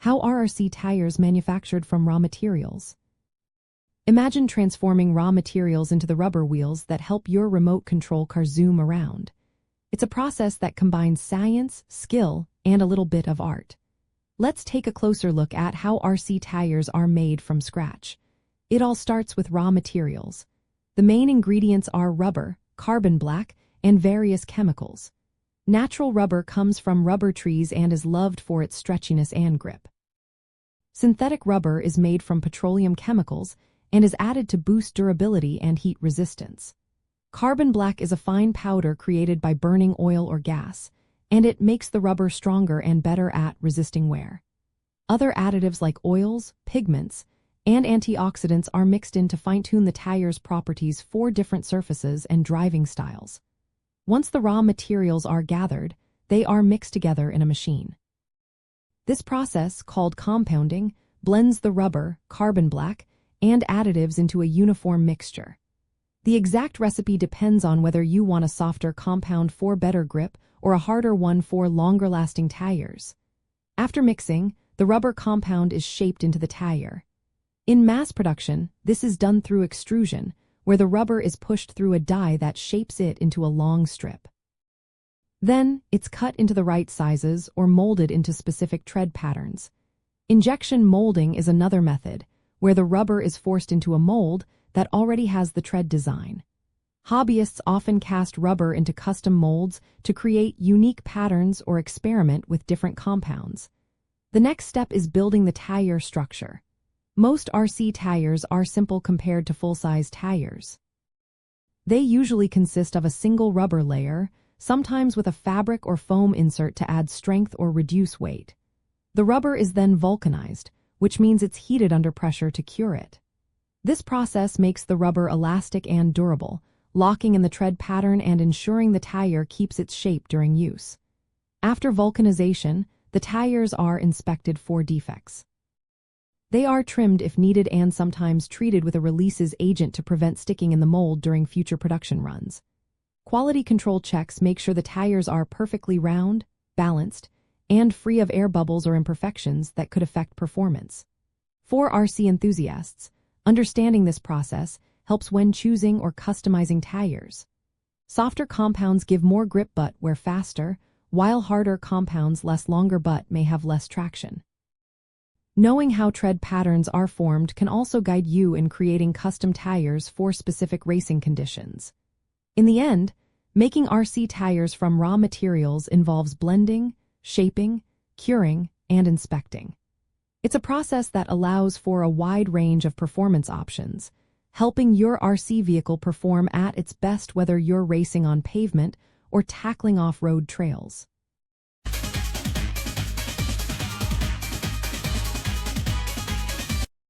How are RC tires manufactured from raw materials? Imagine transforming raw materials into the rubber wheels that help your remote control car zoom around. It's a process that combines science, skill, and a little bit of art. Let's take a closer look at how RC tires are made from scratch. It all starts with raw materials. The main ingredients are rubber, carbon black, and various chemicals. Natural rubber comes from rubber trees and is loved for its stretchiness and grip. Synthetic rubber is made from petroleum chemicals and is added to boost durability and heat resistance. Carbon black is a fine powder created by burning oil or gas, and it makes the rubber stronger and better at resisting wear. Other additives like oils, pigments, and antioxidants are mixed in to fine-tune the tire's properties for different surfaces and driving styles. Once the raw materials are gathered, they are mixed together in a machine. This process, called compounding, blends the rubber, carbon black, and additives into a uniform mixture. The exact recipe depends on whether you want a softer compound for better grip or a harder one for longer-lasting tires. After mixing, the rubber compound is shaped into the tire. In mass production, this is done through extrusion, where the rubber is pushed through a die that shapes it into a long strip. Then, it's cut into the right sizes or molded into specific tread patterns. Injection molding is another method, where the rubber is forced into a mold that already has the tread design. Hobbyists often cast rubber into custom molds to create unique patterns or experiment with different compounds. The next step is building the tire structure. Most RC tires are simple compared to full-size tires. They usually consist of a single rubber layer, sometimes with a fabric or foam insert to add strength or reduce weight. The rubber is then vulcanized, which means it's heated under pressure to cure it. This process makes the rubber elastic and durable, locking in the tread pattern and ensuring the tire keeps its shape during use. After vulcanization, the tires are inspected for defects. They are trimmed if needed and sometimes treated with a releases agent to prevent sticking in the mold during future production runs. Quality control checks make sure the tires are perfectly round, balanced, and free of air bubbles or imperfections that could affect performance. For RC enthusiasts, understanding this process helps when choosing or customizing tires. Softer compounds give more grip but wear faster, while harder compounds last longer but may have less traction. Knowing how tread patterns are formed can also guide you in creating custom tires for specific racing conditions. In the end, making RC tires from raw materials involves blending, shaping, curing, and inspecting. It's a process that allows for a wide range of performance options, helping your RC vehicle perform at its best whether you're racing on pavement or tackling off-road trails.